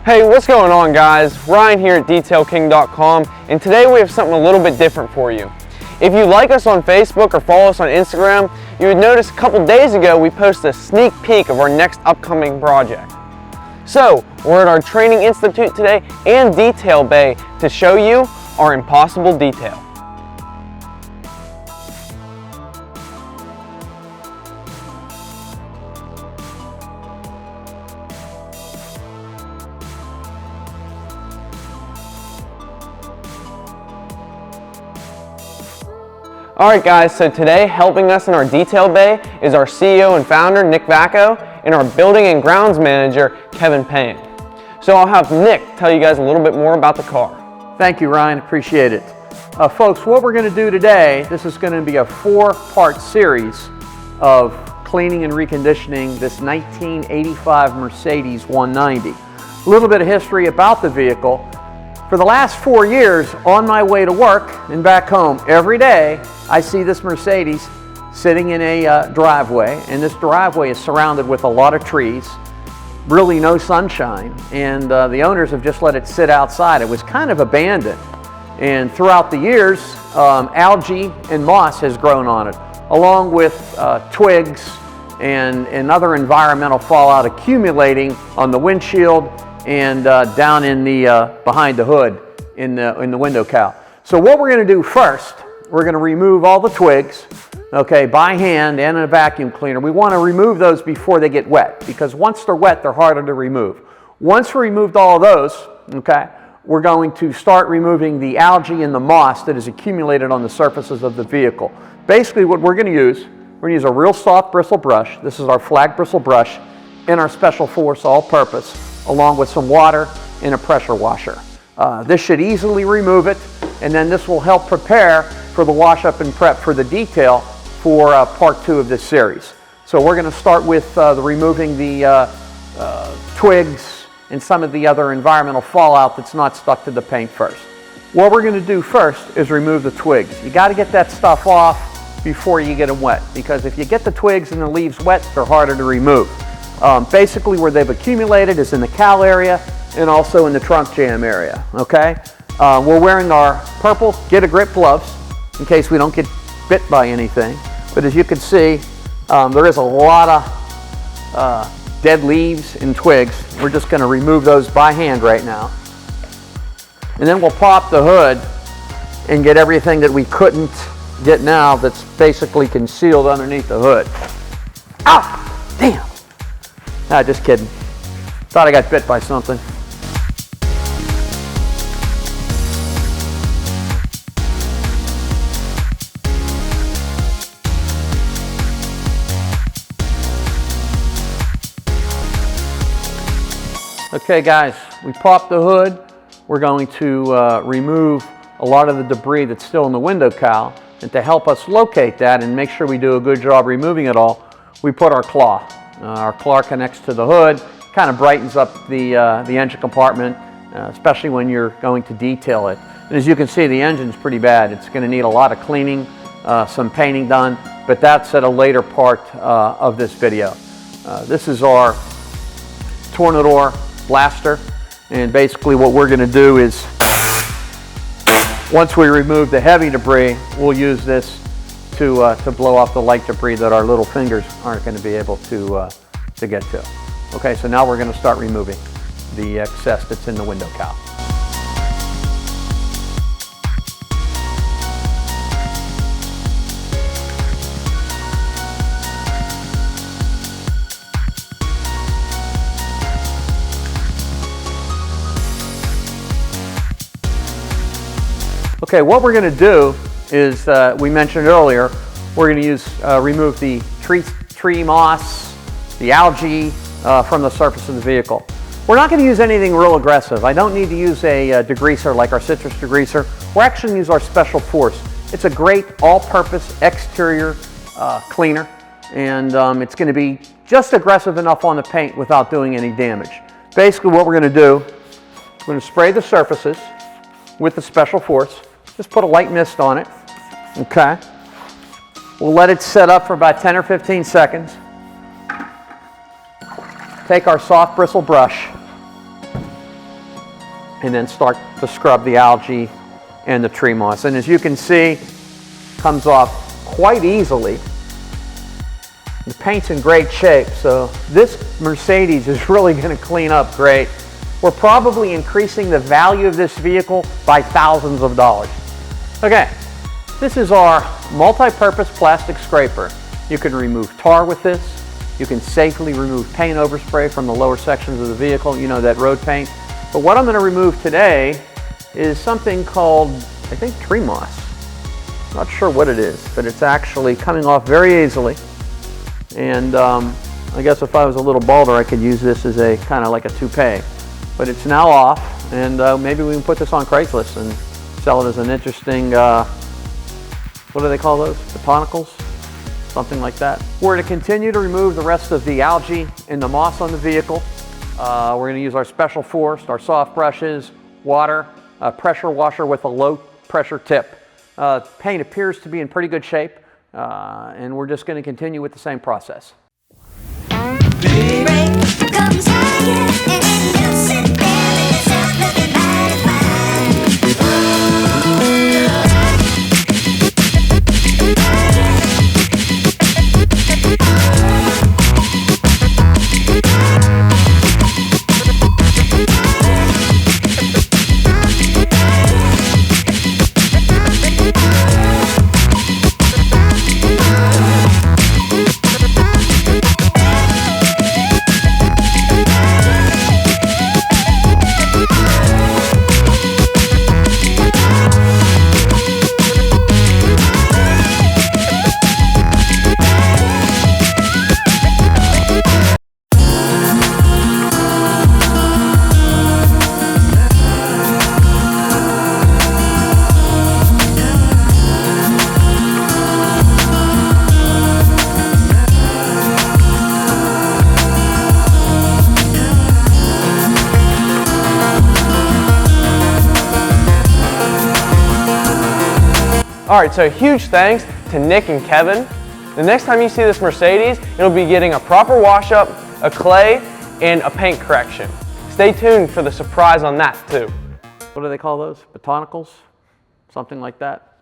Hey, what's going on, guys? Ryan here at DetailKing.com, and today we have something a little bit different for you. If you like us on Facebook or follow us on Instagram, you would notice a couple days ago we posted a sneak peek of our next upcoming project. So, we're at our Training Institute today and Detail Bay to show you our impossible detail. Alright guys, so today helping us in our detail bay is our CEO and founder, Nick Vacco, and our building and grounds manager, Kevin Payne. So I'll have Nick tell you guys a little bit more about the car. Thank you, Ryan, appreciate it. Folks, what we're going to do today, this is going to be a 4-part series of cleaning and reconditioning this 1985 Mercedes 190. A little bit of history about the vehicle. For the last 4 years, on my way to work and back home, every day I see this Mercedes sitting in a driveway, and this driveway is surrounded with a lot of trees, really no sunshine, and the owners have just let it sit outside. It was kind of abandoned, and throughout the years, algae and moss has grown on it, along with twigs and other environmental fallout accumulating on the windshield and down in the behind the hood in the window cowl. So what we're going to do first, we're going to remove all the twigs, okay, by hand and a vacuum cleaner. We want to remove those before they get wet, because once they're wet, they're harder to remove. Once we removed all of those, okay, we're going to start removing the algae and the moss that is accumulated on the surfaces of the vehicle. Basically what we're going to use a real soft bristle brush. This is our flag bristle brush in our Special Force all-purpose, along with some water and a pressure washer. This should easily remove it, and then this will help prepare for the wash up and prep for the detail for part 2 of this series. So we're going to start with removing the twigs and some of the other environmental fallout that's not stuck to the paint first. What we're going to do first is remove the twigs. You got to get that stuff off before you get them wet, because if you get the twigs and the leaves wet, they're harder to remove. Basically where they've accumulated is in the cowl area and also in the trunk jam area, okay? We're wearing our purple Get a Grip gloves in case we don't get bit by anything. But as you can see, there is a lot of dead leaves and twigs. We're just going to remove those by hand right now. And then we'll pop the hood and get everything that we couldn't get now that's basically concealed underneath the hood. Ow! Damn! Ah, just kidding. Thought I got bit by something. Okay guys, we popped the hood. We're going to remove a lot of the debris that's still in the window cowl, and to help us locate that and make sure we do a good job removing it all, we put our claw. Our claw connects to the hood, kind of brightens up the engine compartment, especially when you're going to detail it. And as you can see, the engine's pretty bad. It's going to need a lot of cleaning, some painting done, but that's at a later part of this video. This is our Tornador blaster, and basically what we're going to do is, once we remove the heavy debris, we'll use this to blow off the light debris that our little fingers aren't going to be able to get to. Okay, so now we're going to start removing the excess that's in the window cowl. Okay, what we're going to do is, we mentioned earlier, we're going to remove the tree moss, the algae from the surface of the vehicle. We're not going to use anything real aggressive. I don't need to use a degreaser like our citrus degreaser. We're actually going to use our Special Force. It's a great all-purpose exterior cleaner, and it's going to be just aggressive enough on the paint without doing any damage. Basically what we're going to do, we're going to spray the surfaces with the Special Force. Just put a light mist on it, okay? We'll let it set up for about 10 or 15 seconds. Take our soft bristle brush and then start to scrub the algae and the tree moss. And as you can see, comes off quite easily. The paint's in great shape, so this Mercedes is really going to clean up great. We're probably increasing the value of this vehicle by thousands of dollars. Okay, this is our multi-purpose plastic scraper. You can remove tar with this. You can safely remove paint overspray from the lower sections of the vehicle, you know, that road paint. But what I'm going to remove today is something called, I think, tree moss. Not sure what it is, but it's actually coming off very easily. And I guess if I was a little balder, I could use this as a kind of like a toupee. But it's now off, and maybe we can put this on Craigslist and sell it as an interesting, what do they call those? Botanicals? Something like that. We're going to continue to remove the rest of the algae and the moss on the vehicle. We're going to use our special force, our soft brushes, water, a pressure washer with a low pressure tip. Paint appears to be in pretty good shape, and we're just going to continue with the same process. All right, so huge thanks to Nick and Kevin. The next time you see this Mercedes, it'll be getting a proper wash up, a clay, and a paint correction. Stay tuned for the surprise on that too. What do they call those? Botanicals? Something like that.